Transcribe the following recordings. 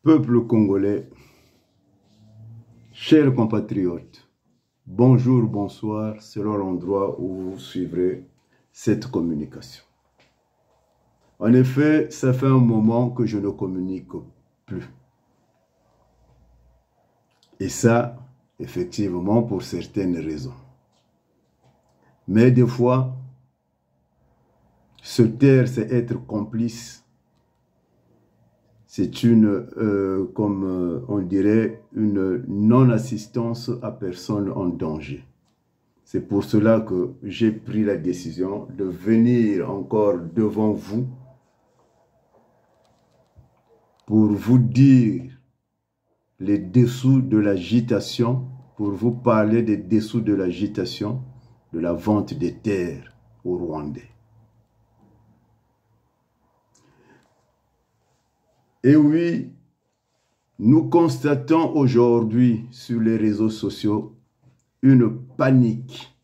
Peuple congolais, chers compatriotes, bonjour, bonsoir, selon l'endroit où vous suivrez cette communication. En effet, ça fait un moment que je ne communique plus. Et ça, effectivement, pour certaines raisons. Mais des fois, se taire, c'est être complice. C'est comme on dirait, une non-assistance à personne en danger. C'est pour cela que j'ai pris la décision de venir encore devant vous pour vous dire les dessous de l'agitation, pour vous parler des dessous de l'agitation de la vente des terres aux Rwandais. Et oui, nous constatons aujourd'hui sur les réseaux sociaux une panique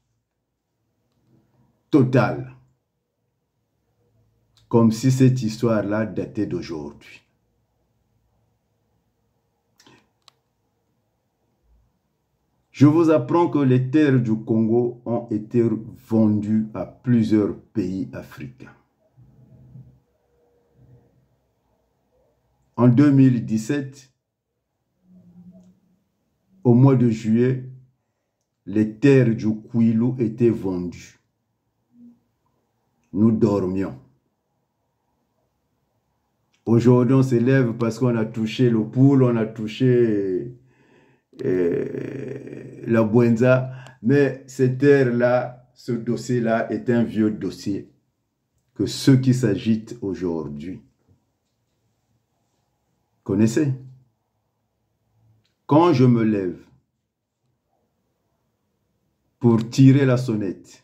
totale, comme si cette histoire-là datait d'aujourd'hui. Je vous apprends que les terres du Congo ont été vendues à plusieurs pays africains. En 2017, au mois de juillet, les terres du Kwilu étaient vendues. Nous dormions. Aujourd'hui, on se lève parce qu'on a touché le poule, on a touché la Bwenza. Mais ces terres-là, ce dossier-là est un vieux dossier que ceux qui s'agitent aujourd'hui connaissez. Quand je me lève pour tirer la sonnette,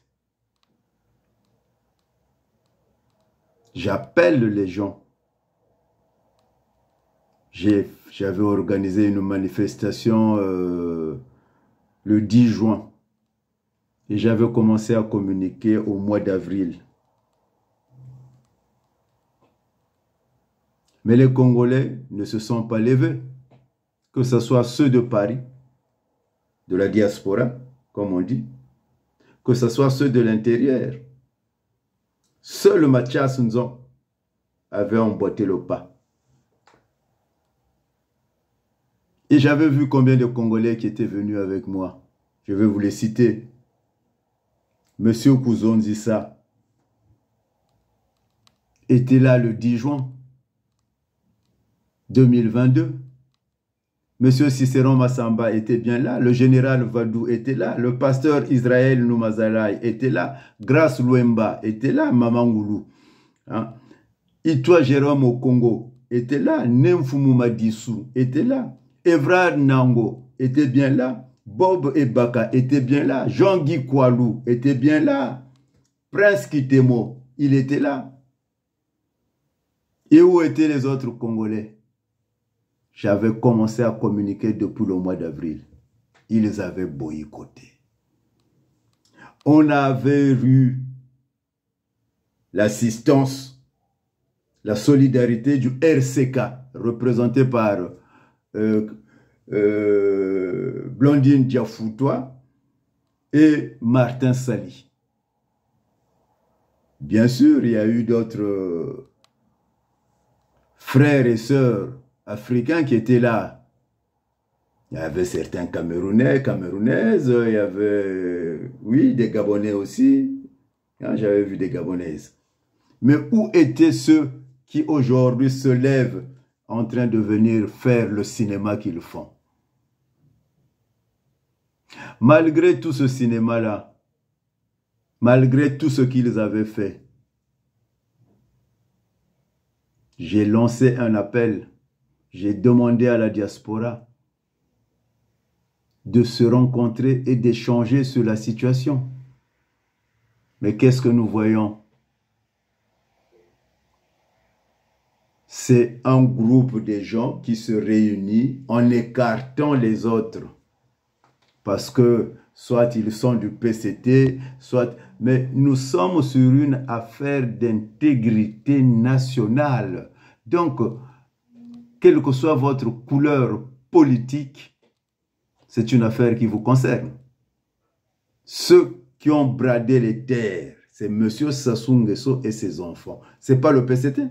j'appelle les gens. J'avais organisé une manifestation le 10 juin et j'avais commencé à communiquer au mois d'avril. Mais les Congolais ne se sont pas levés, que ce soit ceux de Paris, de la diaspora, comme on dit, que ce soit ceux de l'intérieur. Seul Mathias Nzon avait emboîté le pas. Et j'avais vu combien de Congolais qui étaient venus avec moi. Je vais vous les citer. Monsieur Kouzonzissa était là le 10 juin 2022. Monsieur Cicéron Massamba était bien là. Le général Vadou était là. Le pasteur Israël Noumazalaï était là. Grace Louemba était là. Mamangoulou. Hein? Itoi Jérôme au Congo était là. Nemfumu Madissou était là. Evrard Nango était bien là. Bob Ebaka était bien là. Jean-Guy Koualou était bien là. Prince Kitemo, il était là. Et où étaient les autres Congolais? J'avais commencé à communiquer depuis le mois d'avril. Ils avaient boycotté. On avait eu l'assistance, la solidarité du RCK, représenté par Blandine Diafoutois et Martin Sali. Bien sûr, il y a eu d'autres frères et sœurs africains qui étaient là. Il y avait certains Camerounais, Camerounaises, il y avait, oui, des Gabonais aussi. J'avais vu des Gabonaises. Mais où étaient ceux qui aujourd'hui se lèvent en train de venir faire le cinéma qu'ils font? Malgré tout ce cinéma-là, malgré tout ce qu'ils avaient fait, j'ai lancé un appel. J'ai demandé à la diaspora de se rencontrer et d'échanger sur la situation. Mais qu'est-ce que nous voyons? C'est un groupe de gens qui se réunit en écartant les autres. Parce que soit ils sont du PCT, soit... Mais nous sommes sur une affaire d'intégrité nationale. Donc, quelle que soit votre couleur politique, c'est une affaire qui vous concerne. Ceux qui ont bradé les terres, c'est M. Sassou Nguesso et ses enfants. Ce n'est pas le PCT.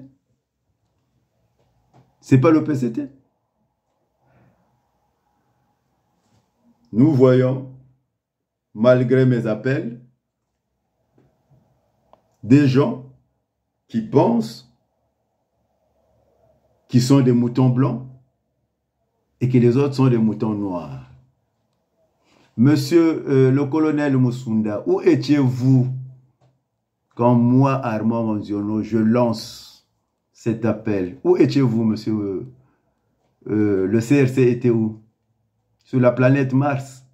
Ce n'est pas le PCT. Nous voyons, malgré mes appels, des gens qui pensent qu'ils sont des moutons blancs et que les autres sont des moutons noirs. Monsieur le colonel Moussunda, où étiez-vous quand moi, Armand Manziono, je lance cet appel? Où étiez-vous, monsieur? Le CRC était où? Sur la planète Mars.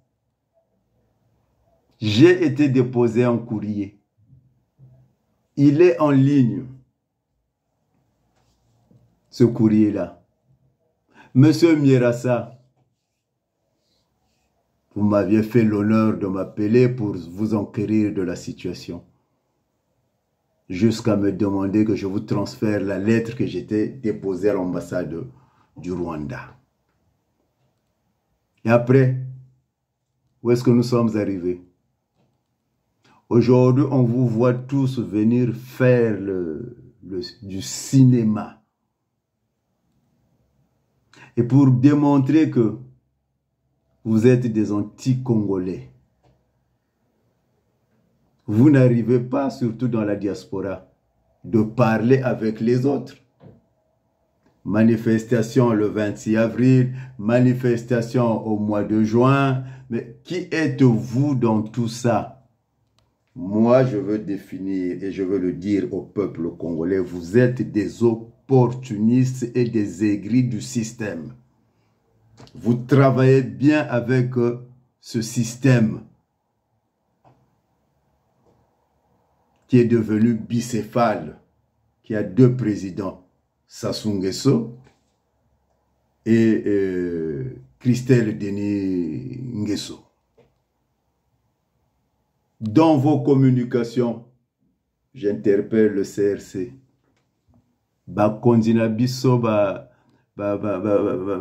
J'ai été déposé en courrier. Il est en ligne, ce courrier-là. Monsieur Mierassa, vous m'aviez fait l'honneur de m'appeler pour vous enquérir de la situation. Jusqu'à me demander que je vous transfère la lettre que j'étais déposée à l'ambassade du Rwanda. Et après, où est-ce que nous sommes arrivés? Aujourd'hui, on vous voit tous venir faire du cinéma. Et pour démontrer que vous êtes des anti-congolais, vous n'arrivez pas, surtout dans la diaspora, de parler avec les autres. Manifestation le 26 avril, manifestation au mois de juin. Mais qui êtes-vous dans tout ça? Moi, je veux définir et je veux le dire au peuple congolais, vous êtes des opportunistes et des aigris du système. Vous travaillez bien avec ce système qui est devenu bicéphale, qui a deux présidents, Sassou Nguesso et Christelle Denis Nguesso. Dans vos communications, j'interpelle le CRC. Bakondina biso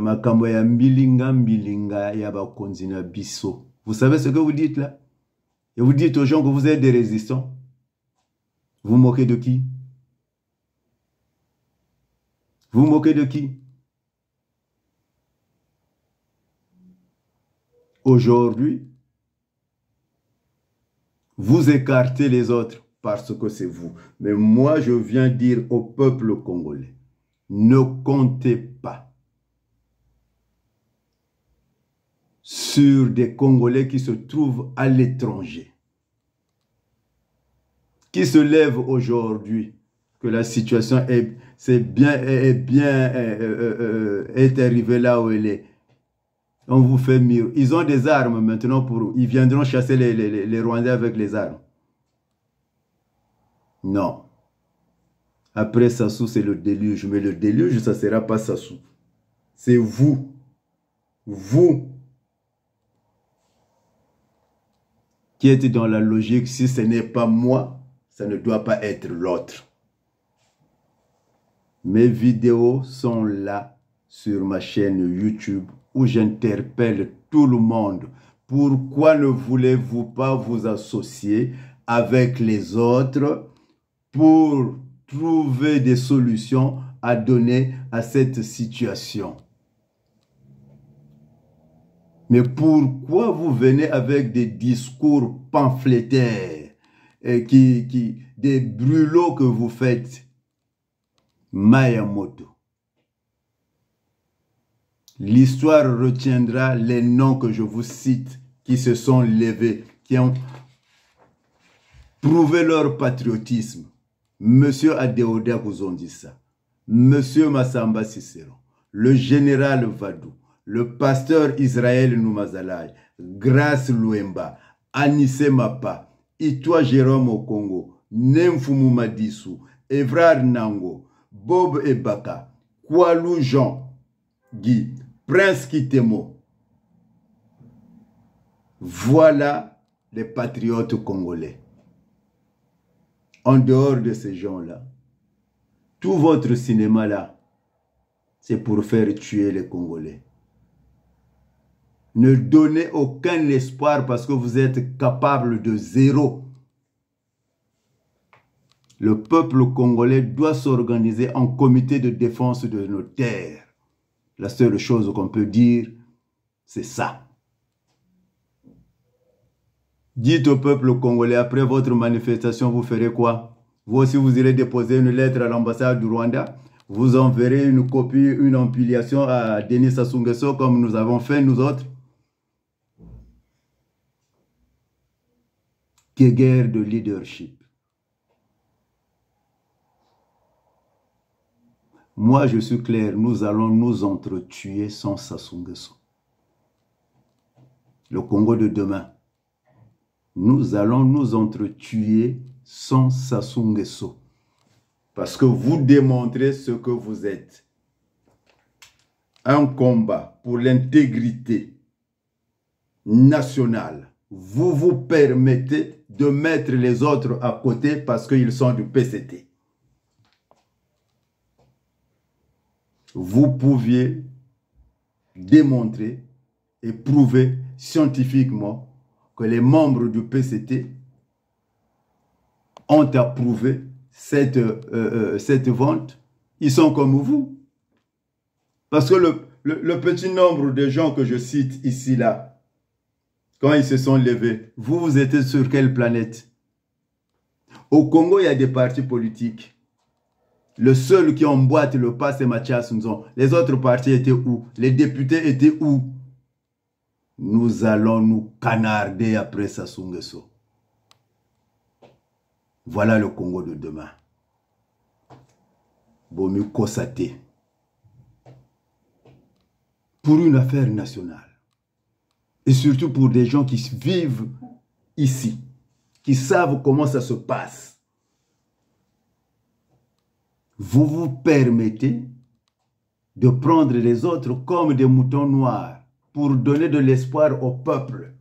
makambo ya mbilinga ya bakondina biso. Vous savez ce que vous dites là? Et vous dites aux gens que vous êtes des résistants. Vous moquez de qui? Vous moquez de qui? Aujourd'hui, vous écartez les autres parce que c'est vous. Mais moi, je viens dire au peuple congolais, ne comptez pas sur des Congolais qui se trouvent à l'étranger, qui se lèvent aujourd'hui, que la situation est arrivée là où elle est. On vous fait mieux. Ils ont des armes maintenant pour... Ils viendront chasser les Rwandais avec les armes. Non. Après Sassou, c'est le déluge. Mais le déluge, ça ne sera pas Sassou. C'est vous. Vous qui êtes dans la logique, si ce n'est pas moi, ça ne doit pas être l'autre. Mes vidéos sont là sur ma chaîne YouTube où j'interpelle tout le monde. Pourquoi ne voulez-vous pas vous associer avec les autres pour trouver des solutions à donner à cette situation? Mais pourquoi vous venez avec des discours pamphlétaires et des brûlots que vous faites? Mayamoto. L'histoire retiendra les noms que je vous cite, qui se sont levés, qui ont prouvé leur patriotisme. Monsieur Adéoda Kouzondissa, Monsieur Massamba Cicero, le général Vadou, le pasteur Israël Noumazalaï, Grace Louemba, Anissé Mapa, Itwa Jérôme Okongo, Nemfumu Madissou, Evrard Nango, Bob Ebaka, Koualou Jean, Guy, Prince Kitemo. Voilà les patriotes congolais. En dehors de ces gens-là, tout votre cinéma-là, c'est pour faire tuer les Congolais. Ne donnez aucun espoir parce que vous êtes capable de zéro. Le peuple congolais doit s'organiser en comité de défense de nos terres. La seule chose qu'on peut dire, c'est ça. Dites au peuple congolais, après votre manifestation, vous ferez quoi? Vous aussi, vous irez déposer une lettre à l'ambassade du Rwanda. Vous enverrez une copie, une empilation à Denis Sassou Nguesso comme nous avons fait, nous autres. Quelle guerre de leadership. Moi, je suis clair, nous allons nous entretuer sans Sassou Nguesso. Le Congo de demain. Nous allons nous entretuer sans Sassou Nguesso. Parce que vous démontrez ce que vous êtes. Un combat pour l'intégrité nationale. Vous vous permettez de mettre les autres à côté parce qu'ils sont du PCT. Vous pouviez démontrer et prouver scientifiquement que les membres du PCT ont approuvé cette vente. Ils sont comme vous. Parce que le petit nombre de gens que je cite ici, là, quand ils se sont levés, vous étiez sur quelle planète? Au Congo, il y a des partis politiques. Le seul qui emboîte le pas, c'est Mathias Nzon. Les autres partis étaient où? Les députés étaient où? Nous allons nous canarder après Sassou Nguesso. Voilà le Congo de demain. Bomu Kosate. Pour une affaire nationale. Et surtout pour des gens qui vivent ici. Qui savent comment ça se passe. Vous vous permettez de prendre les autres comme des moutons noirs pour donner de l'espoir au peuple.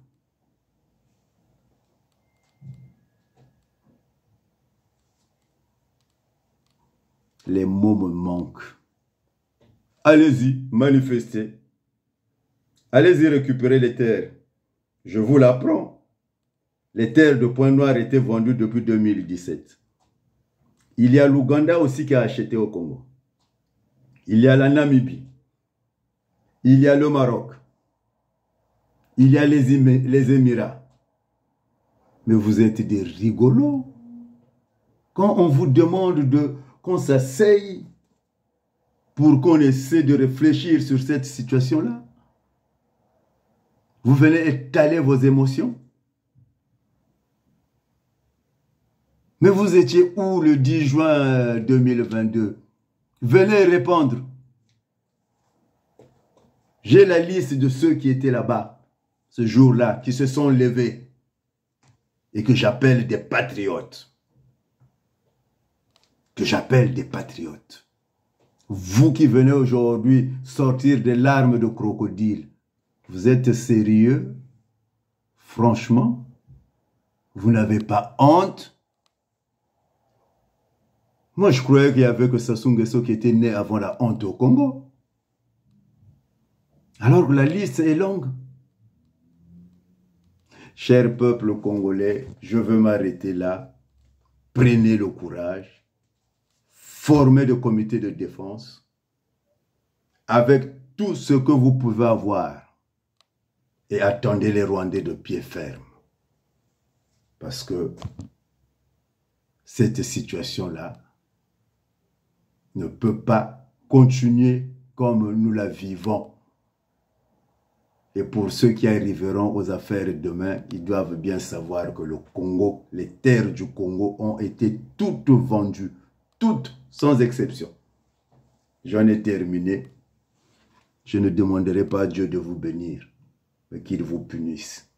Les mots me manquent. Allez-y, manifestez. Allez-y récupérer les terres. Je vous l'apprends. Les terres de Pointe-Noire étaient vendues depuis 2017. Il y a l'Ouganda aussi qui a acheté au Congo. Il y a la Namibie. Il y a le Maroc. Il y a les Émirats. Mais vous êtes des rigolos. Quand on vous demande qu'on s'asseye pour qu'on essaie de réfléchir sur cette situation-là, vous venez étaler vos émotions. Mais vous étiez où le 10 juin 2022? Venez répondre. J'ai la liste de ceux qui étaient là-bas, ce jour-là, qui se sont levés et que j'appelle des patriotes. Que j'appelle des patriotes. Vous qui venez aujourd'hui sortir des larmes de crocodile, vous êtes sérieux? Franchement, vous n'avez pas honte? Moi, je croyais qu'il n'y avait que Sassou Nguesso qui était né avant la honte au Congo. Alors que la liste est longue. Cher peuple congolais, je veux m'arrêter là. Prenez le courage. Formez des comités de défense. Avec tout ce que vous pouvez avoir. Et attendez les Rwandais de pied ferme. Parce que cette situation-là ne peut pas continuer comme nous la vivons. Et pour ceux qui arriveront aux affaires demain, ils doivent bien savoir que le Congo, les terres du Congo ont été toutes vendues, toutes sans exception. J'en ai terminé. Je ne demanderai pas à Dieu de vous bénir, mais qu'il vous punisse.